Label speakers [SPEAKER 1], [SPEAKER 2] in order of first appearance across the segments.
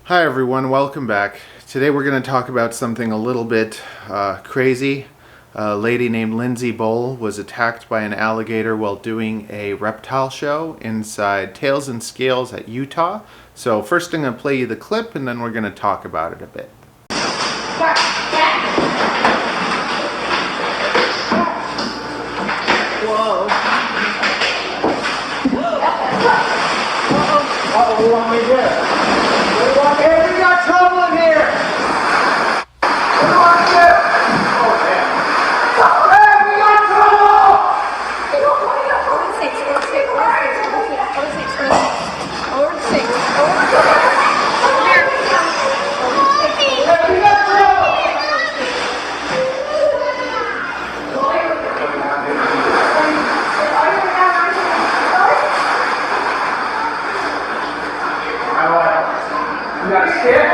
[SPEAKER 1] Hi everyone, welcome back. Today we're going to talk about something a little bit crazy. A lady named Lindsay Bowl was attacked by an alligator while doing a reptile show inside Tails and Scales at Utah. So first I'm going to play you the clip and then we're going to talk about it a bit.
[SPEAKER 2] Whoa.
[SPEAKER 3] What do you want me to do? What do you want me to do? We got trouble in here! What do you want me to do? Oh, man. Hey, we got trouble! You got a stick?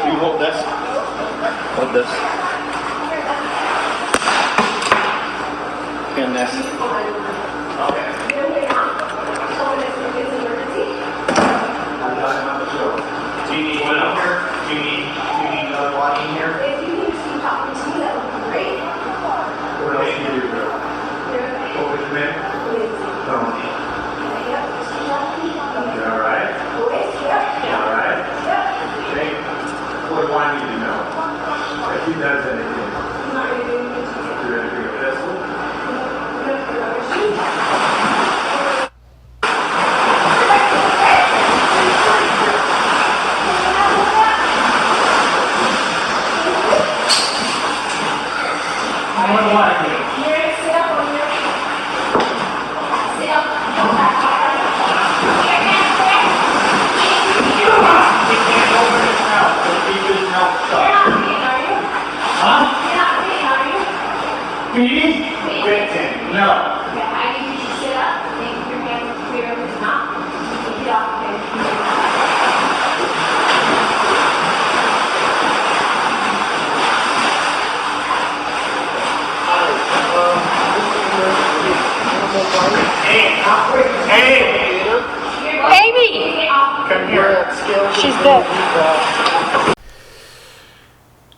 [SPEAKER 4] You hold this. Hold this. And this. Okay. Do you need one up here? Do you need another one in here?
[SPEAKER 5] If you can just keep talking to me, that would be great.
[SPEAKER 4] What else do you do, girl? What was your name? Tony. You alright? You alright? Okay. What do I need to know? If he does anything. You're gonna bring a pistol? What do I do? He can't open his mouth. He'll keep his mouth shut. Huh? Feeding? Bitten. No. Hey!
[SPEAKER 2] Baby!
[SPEAKER 4] Come here.
[SPEAKER 2] She's dead.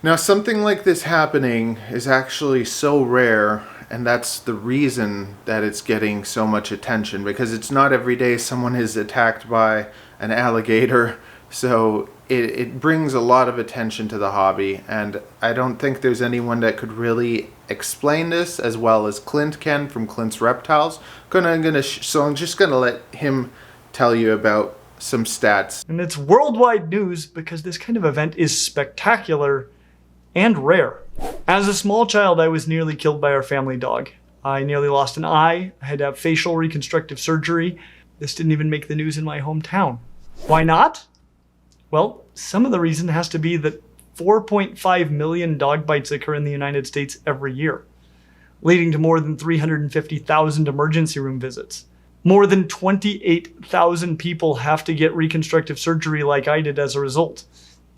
[SPEAKER 1] Now something like this happening is actually so rare, and that's the reason that it's getting so much attention, because it's not every day someone is attacked by an alligator. So it brings a lot of attention to the hobby, and I don't think there's anyone that could really explain this as well as Clint can from Clint's Reptiles. So I'm just gonna let him tell you about some stats.
[SPEAKER 6] And it's worldwide news because this kind of event is spectacular and rare. As a small child, I was nearly killed by our family dog. I nearly lost an eye. I had to have facial reconstructive surgery. This didn't even make the news in my hometown. Why not? Well, some of the reason has to be that 4.5 million dog bites occur in the United States every year, leading to more than 350,000 emergency room visits. More than 28,000 people have to get reconstructive surgery like I did as a result.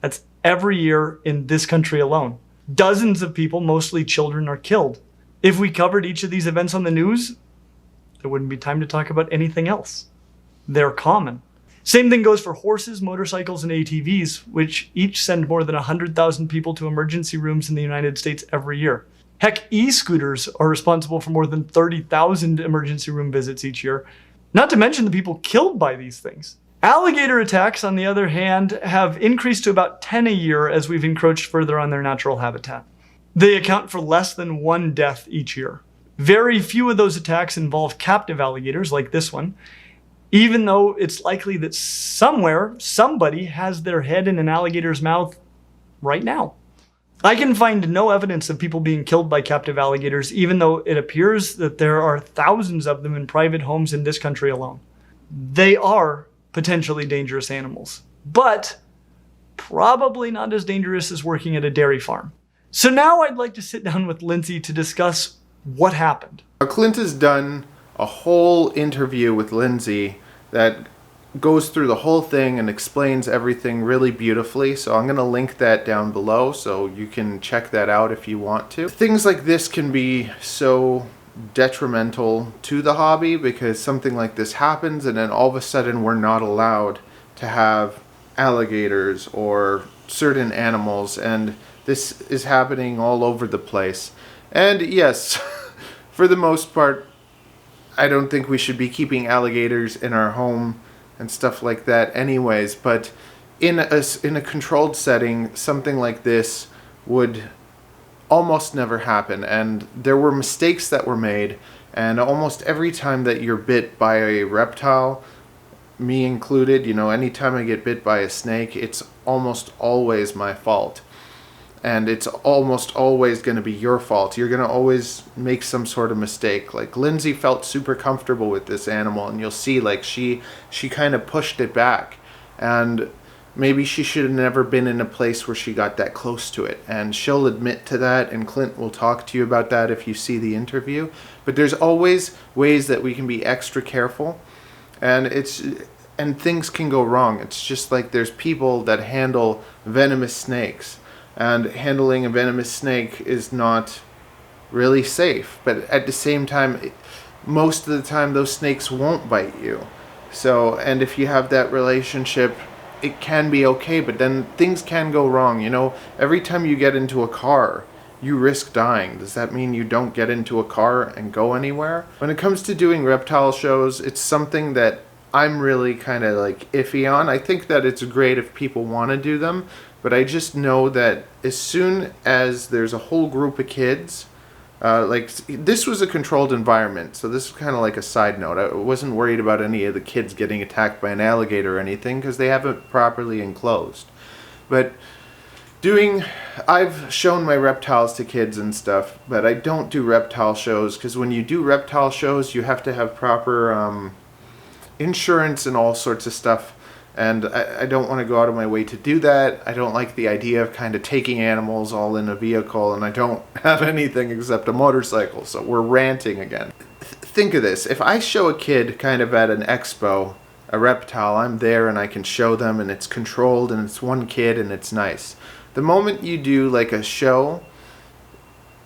[SPEAKER 6] That's every year in this country alone. Dozens of people, mostly children, are killed. If we covered each of these events on the news, there wouldn't be time to talk about anything else. They're common. Same thing goes for horses, motorcycles, and ATVs, which each send more than 100,000 people to emergency rooms in the United States every year. Heck, e-scooters are responsible for more than 30,000 emergency room visits each year, not to mention the people killed by these things. Alligator attacks, on the other hand, have increased to about 10 a year as we've encroached further on their natural habitat. They account for less than one death each year. Very few of those attacks involve captive alligators like this one, even though it's likely that somewhere, somebody has their head in an alligator's mouth right now. I can find no evidence of people being killed by captive alligators, even though it appears that there are thousands of them in private homes in this country alone. They are potentially dangerous animals, but probably not as dangerous as working at a dairy farm. So now I'd like to sit down with Lindsay to discuss what happened.
[SPEAKER 1] Clint has done a whole interview with Lindsay that goes through the whole thing and explains everything really beautifully. So I'm going to link that down below so you can check that out if you want to. Things like this can be so detrimental to the hobby because something like this happens and then all of a sudden we're not allowed to have alligators or certain animals, and this is happening all over the place. And yes, for the most part, I don't think we should be keeping alligators in our home and stuff like that anyways, but in a controlled setting, something like this would almost never happen. And there were mistakes that were made, and almost every time that you're bit by a reptile, me included, you know, anytime I get bit by a snake, it's almost always my fault. And it's almost always going to be your fault. You're going to always make some sort of mistake. Like Lindsay felt super comfortable with this animal, and you'll see like she kind of pushed it back, and maybe she should have never been in a place where she got that close to it. And she'll admit to that, and Clint will talk to you about that if you see the interview. But there's always ways that we can be extra careful, and things can go wrong. It's just like there's people that handle venomous snakes. And handling a venomous snake is not really safe. But at the same time, most of the time those snakes won't bite you. So, and if you have that relationship, it can be okay, but then things can go wrong. You know, every time you get into a car, you risk dying. Does that mean you don't get into a car and go anywhere? When it comes to doing reptile shows, it's something that I'm really kind of like iffy on. I think that it's great if people want to do them, but I just know that as soon as there's a whole group of kids, like this was a controlled environment, so this is kind of like a side note. I wasn't worried about any of the kids getting attacked by an alligator or anything because they haven't properly enclosed. But I've shown my reptiles to kids and stuff, but I don't do reptile shows because when you do reptile shows, you have to have proper insurance and all sorts of stuff. And I don't want to go out of my way to do that. I don't like the idea of kind of taking animals all in a vehicle, and I don't have anything except a motorcycle, so we're ranting again. Think of this. If I show a kid kind of at an expo, a reptile, I'm there and I can show them, and it's controlled, and it's one kid, and it's nice. The moment you do like a show,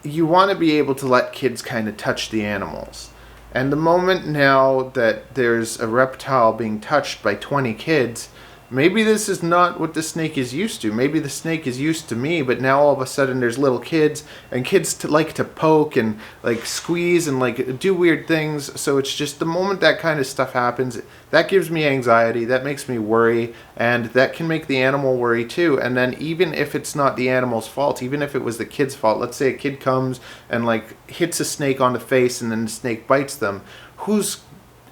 [SPEAKER 1] you want to be able to let kids kind of touch the animals. And the moment now that there's a reptile being touched by 20 kids, maybe this is not what the snake is used to. Maybe the snake is used to me, but now all of a sudden there's little kids, and kids like to poke and like squeeze and like do weird things. So it's just the moment that kind of stuff happens, that gives me anxiety, that makes me worry, and that can make the animal worry too. And then even if it's not the animal's fault, even if it was the kid's fault, let's say a kid comes and like hits a snake on the face and then the snake bites them, who's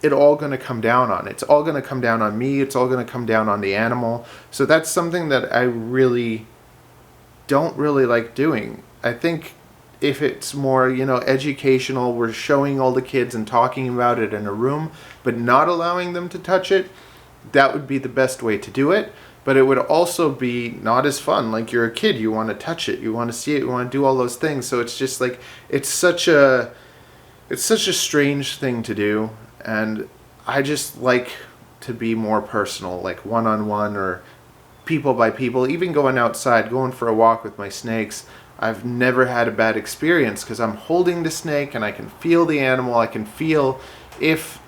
[SPEAKER 1] it all going to come down on? It's all going to come down on me. It's all going to come down on the animal. So that's something that I really don't really like doing. I think if it's more, you know, educational, we're showing all the kids and talking about it in a room, but not allowing them to touch it, that would be the best way to do it. But it would also be not as fun. Like you're a kid, you want to touch it, you want to see it, you want to do all those things. So it's just like, it's such a strange thing to do. And I just like to be more personal, like one-on-one or people by people. Even going outside, going for a walk with my snakes, I've never had a bad experience because I'm holding the snake and I can feel the animal. I can feel if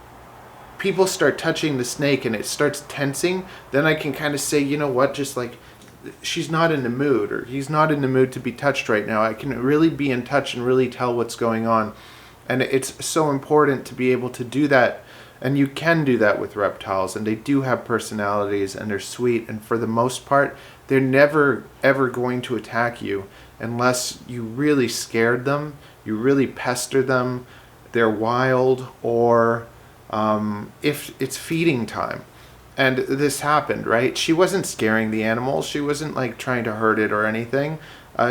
[SPEAKER 1] people start touching the snake and it starts tensing, then I can kind of say, you know what, just like she's not in the mood or he's not in the mood to be touched right now. I can really be in touch and really tell what's going on. And it's so important to be able to do that. And you can do that with reptiles. And they do have personalities and they're sweet. And for the most part, they're never, ever going to attack you unless you really scared them, you really pester them, they're wild, or if it's feeding time. And this happened, right? She wasn't scaring the animal. She wasn't like trying to hurt it or anything.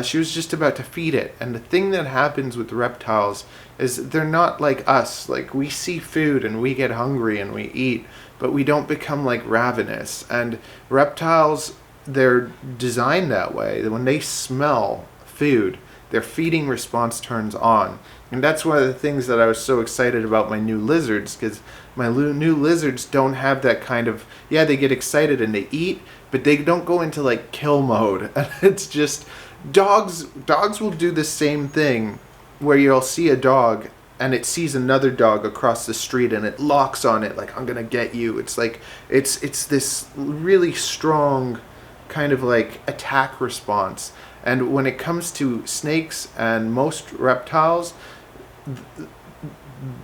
[SPEAKER 1] She was just about to feed it. And the thing that happens with reptiles is they're not like us. Like we see food and we get hungry and we eat, but we don't become like ravenous. And reptiles, they're designed that way. When they smell food, their feeding response turns on. And that's one of the things that I was so excited about my new lizards, because my new lizards don't have that kind of, yeah, they get excited and they eat, but they don't go into like kill mode. And it's just, dogs will do the same thing, where you'll see a dog and it sees another dog across the street and it locks on it like, I'm gonna get you. It's like, it's this really strong kind of like attack response. And when it comes to snakes and most reptiles,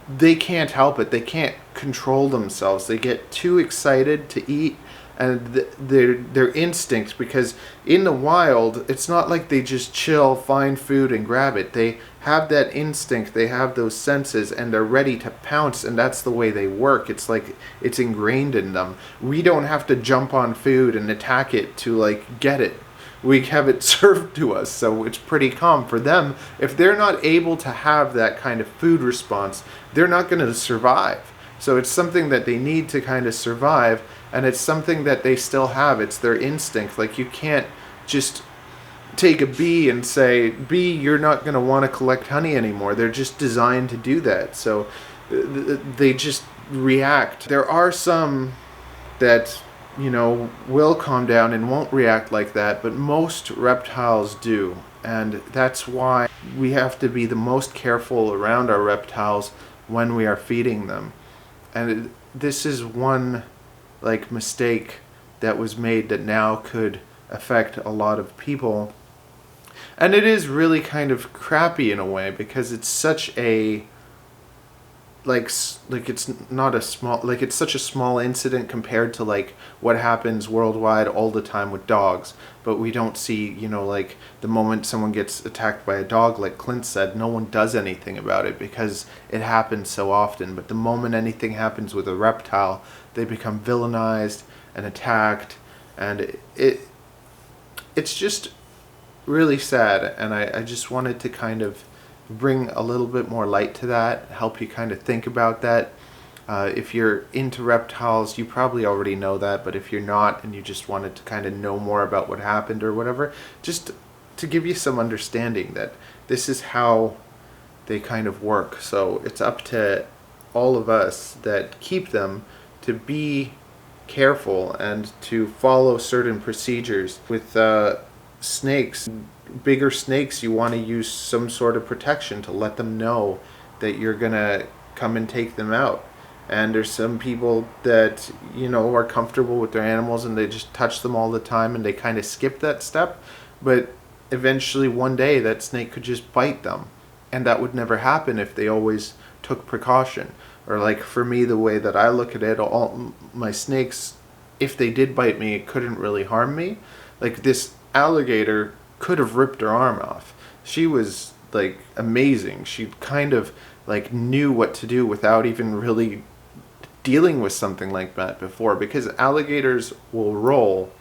[SPEAKER 1] they can't help it. They can't control themselves. They get too excited to eat, and their instinct, because in the wild, it's not like they just chill, find food, and grab it. They have that instinct, they have those senses, and they're ready to pounce, and that's the way they work. It's like it's ingrained in them. We don't have to jump on food and attack it to like get it. We have it served to us, so it's pretty calm. For them, if they're not able to have that kind of food response, they're not going to survive. So it's something that they need to kind of survive, and it's something that they still have. It's their instinct. Like, you can't just take a bee and say, bee, you're not going to want to collect honey anymore. They're just designed to do that. So they just react. There are some that, you know, will calm down and won't react like that, but most reptiles do. And that's why we have to be the most careful around our reptiles when we are feeding them. And this is one like mistake that was made that now could affect a lot of people. And it is really kind of crappy in a way, because it's such a like it's not a small, like it's such a small incident compared to like what happens worldwide all the time with dogs. But we don't see, you know, like the moment someone gets attacked by a dog, like Clint said, no one does anything about it because it happens so often. But the moment anything happens with a reptile, they become villainized and attacked, and it's just really sad. And I just wanted to kind of bring a little bit more light to that, help you kind of think about that. If you're into reptiles, you probably already know that, but if you're not and you just wanted to kind of know more about what happened or whatever, just to give you some understanding that this is how they kind of work. So it's up to all of us that keep them to be careful and to follow certain procedures. With snakes, bigger snakes, you want to use some sort of protection to let them know that you're gonna come and take them out. And there's some people that, you know, are comfortable with their animals and they just touch them all the time and they kind of skip that step. But eventually one day that snake could just bite them, and that would never happen if they always took precaution. Or like for me, the way that I look at it, all my snakes, if they did bite me, it couldn't really harm me. Like this alligator could have ripped her arm off. She was like amazing. She kind of like knew what to do without even really dealing with something like that before, because alligators will roll,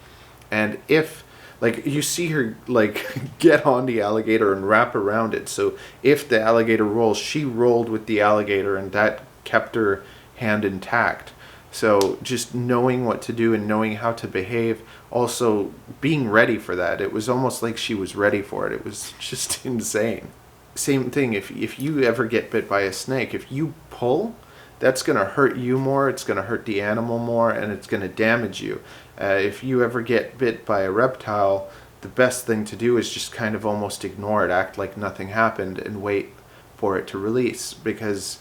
[SPEAKER 1] and if like you see her like get on the alligator and wrap around it, so if the alligator rolls, she rolled with the alligator and that kept her hand intact. So just knowing what to do and knowing how to behave, also being ready for that. It was almost like she was ready for it. It was just insane. Same thing, if you ever get bit by a snake, if you pull, that's going to hurt you more, it's going to hurt the animal more, and it's going to damage you. If you ever get bit by a reptile, the best thing to do is just kind of almost ignore it, act like nothing happened, and wait for it to release, because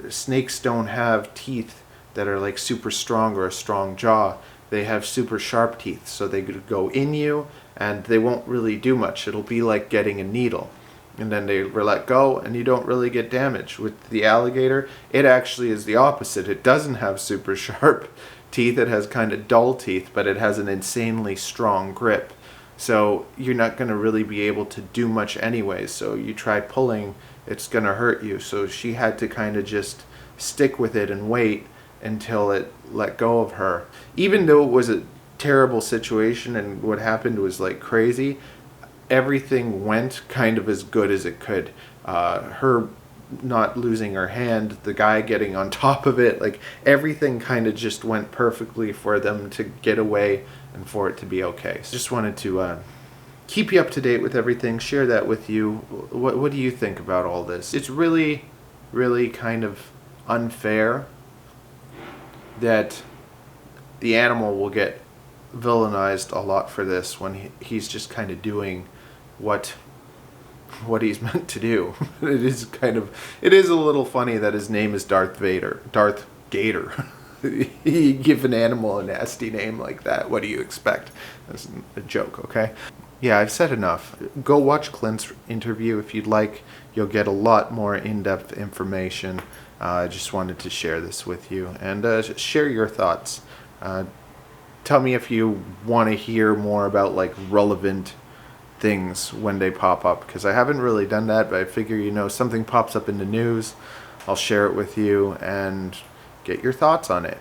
[SPEAKER 1] snakes don't have teeth that are like super strong or a strong jaw. They have super sharp teeth, so they could go in you and they won't really do much. It'll be like getting a needle, and then they let go and you don't really get damage. With the alligator, it actually is the opposite. It doesn't have super sharp teeth, it has kind of dull teeth, but it has an insanely strong grip. So you're not going to really be able to do much anyway. So you try pulling, it's going to hurt you. So she had to kind of just stick with it and wait until it let go of her. Even though it was a terrible situation and what happened was like crazy, everything went kind of as good as it could. Her not losing her hand, the guy getting on top of it, like everything kind of just went perfectly for them to get away and for it to be okay. So just wanted to keep you up to date with everything, share that with you. What do you think about all this? It's really, really kind of unfair that the animal will get villainized a lot for this when he's just kind of doing what he's meant to do. It is a little funny that his name is Darth Gator. You give an animal a nasty name like that, what do you expect? That's a joke, okay? Yeah, I've said enough. Go watch Clint's interview if you'd like. You'll get a lot more in-depth information. I just wanted to share this with you and share your thoughts. Tell me if you want to hear more about like relevant things when they pop up, because I haven't really done that, but I figure, something pops up in the news, I'll share it with you and get your thoughts on it.